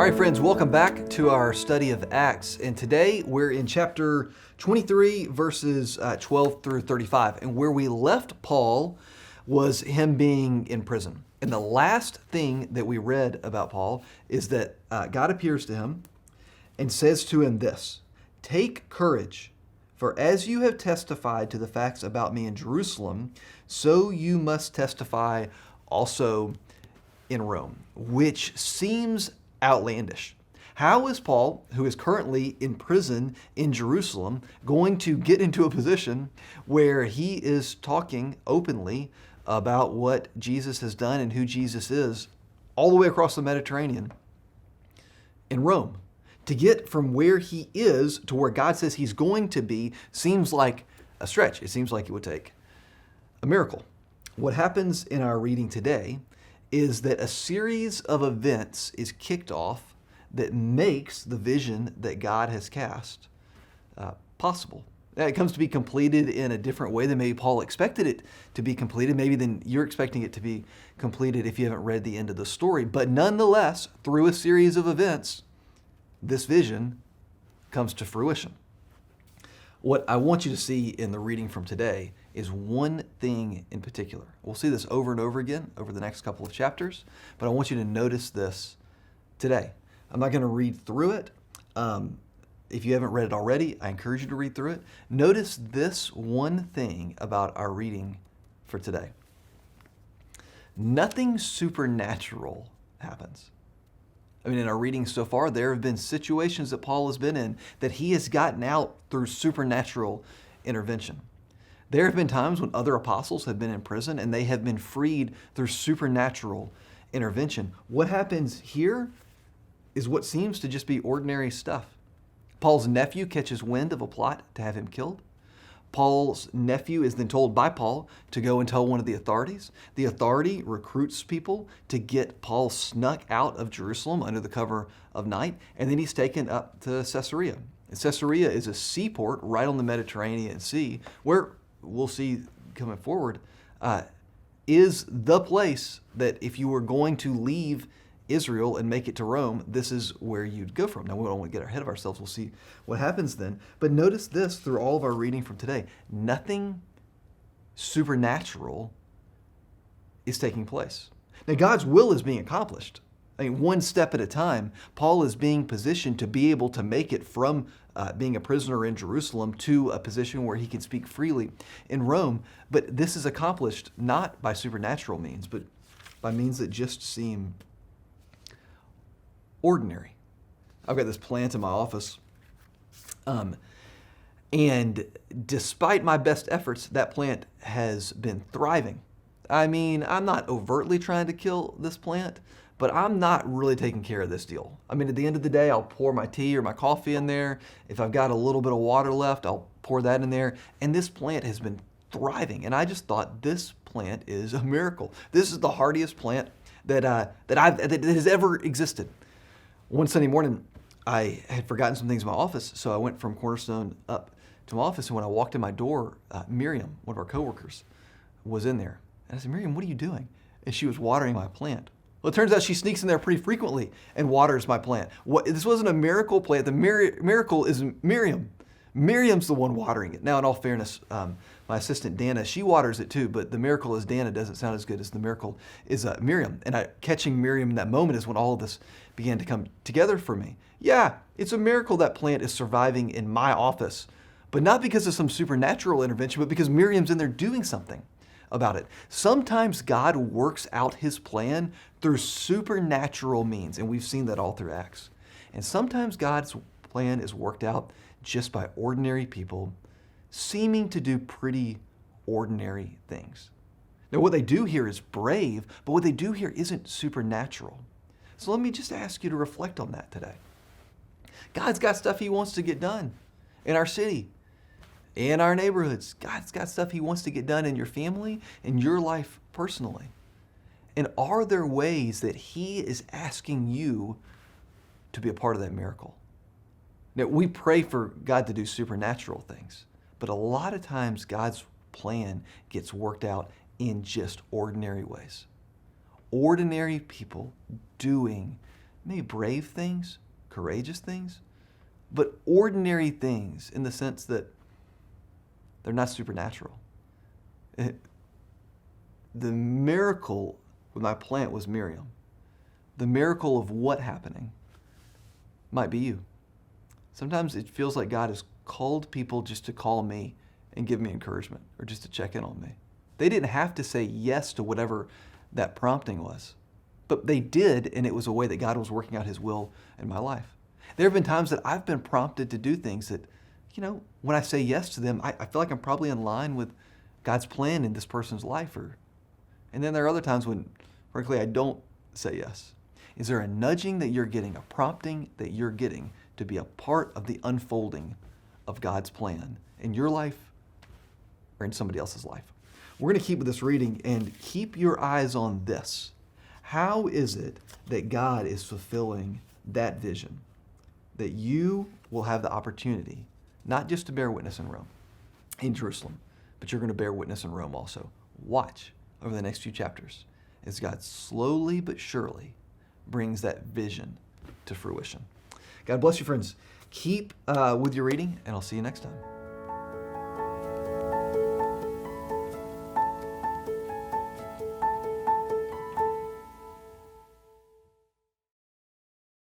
right, friends, welcome back to our study of Acts. And today we're in chapter 23, verses 12 through 35. And where we left Paul was him being in prison. And the last thing that we read about Paul is that God appears to him and says to him this: "Take courage, for as you have testified to the facts about me in Jerusalem, so you must testify also in Rome," which seems outlandish. How is Paul, who is currently in prison in Jerusalem, going to get into a position where he is talking openly about what Jesus has done and who Jesus is all the way across the Mediterranean in Rome? To get from where he is to where God says he's going to be seems like a stretch. It seems like it would take a miracle. What happens in our reading today is that a series of events is kicked off that makes the vision that God has cast possible. It comes to be completed in a different way than maybe Paul expected it to be completed, maybe than you're expecting it to be completed if you haven't read the end of the story. But nonetheless, through a series of events, this vision comes to fruition. What I want you to see in the reading from today is one thing in particular. We'll see this over and over again over the next couple of chapters, but I want you to notice this today. I'm not going to read through it. If you haven't read it already, I encourage you to read through it. Notice this one thing about our reading for today. Nothing supernatural happens. I mean, in our reading so far, there have been situations that Paul has been in that he has gotten out through supernatural intervention. There have been times when other apostles have been in prison and they have been freed through supernatural intervention. What happens here is what seems to just be ordinary stuff. Paul's nephew catches wind of a plot to have him killed. Paul's nephew is then told by Paul to go and tell one of the authorities. The authority recruits people to get Paul snuck out of Jerusalem under the cover of night, and then he's taken up to Caesarea. And Caesarea is a seaport right on the Mediterranean Sea, where we'll see coming forward is the place that if you were going to leave Israel and make it to Rome, this is where you'd go from. Now, we don't want to get ahead of ourselves. We'll see what happens then. But notice this through all of our reading from today. Nothing supernatural is taking place. Now, God's will is being accomplished. I mean, one step at a time, Paul is being positioned to be able to make it from being a prisoner in Jerusalem to a position where he can speak freely in Rome. But this is accomplished not by supernatural means, but by means that just seem ordinary. I've got this plant in my office, and despite my best efforts, that plant has been thriving. I mean, I'm not overtly trying to kill this plant, but I'm not really taking care of this deal. I mean, at the end of the day, I'll pour my tea or my coffee in there. If I've got a little bit of water left, I'll pour that in there. And this plant has been thriving. And I just thought this plant is a miracle. This is the hardiest plant that has ever existed. One Sunday morning, I had forgotten some things in my office, so I went from Cornerstone up to my office, and when I walked in my door, Miriam, one of our coworkers, was in there. And I said, "Miriam, what are you doing?" And she was watering my plant. Well, it turns out she sneaks in there pretty frequently and waters my plant. This wasn't a miracle plant. The miracle is Miriam. Miriam's the one watering it. Now, in all fairness, my assistant Dana, she waters it too, but the miracle is Dana doesn't sound as good as the miracle is Miriam. And catching Miriam in that moment is when all of this began to come together for me. Yeah, it's a miracle that plant is surviving in my office, but not because of some supernatural intervention, but because Miriam's in there doing something about it. Sometimes God works out his plan through supernatural means, and we've seen that all through Acts. And sometimes God's plan is worked out just by ordinary people seeming to do pretty ordinary things. Now, what they do here is brave, but what they do here isn't supernatural. So let me just ask you to reflect on that today. God's got stuff he wants to get done in our city, in our neighborhoods. God's got stuff he wants to get done in your family, in your life personally. And are there ways that he is asking you to be a part of that miracle? Now, we pray for God to do supernatural things, but a lot of times God's plan gets worked out in just ordinary ways. Ordinary people doing maybe brave things, courageous things, but ordinary things in the sense that they're not supernatural. The miracle with my plant was Miriam. The miracle of what happening might be you. Sometimes it feels like God has called people just to call me and give me encouragement or just to check in on me. They didn't have to say yes to whatever that prompting was, but they did, and it was a way that God was working out his will in my life. There have been times that I've been prompted to do things that, when I say yes to them, I feel like I'm probably in line with God's plan in this person's life. And then there are other times when, frankly, I don't say yes. Is there a nudging that you're getting, a prompting that you're getting to be a part of the unfolding of God's plan in your life or in somebody else's life? We're going to keep with this reading and keep your eyes on this. How is it that God is fulfilling that vision? That you will have the opportunity not just to bear witness in Rome, in Jerusalem, but you're going to bear witness in Rome also. Watch over the next few chapters as God slowly but surely brings that vision to fruition. God bless you, friends. Keep with your reading, and I'll see you next time.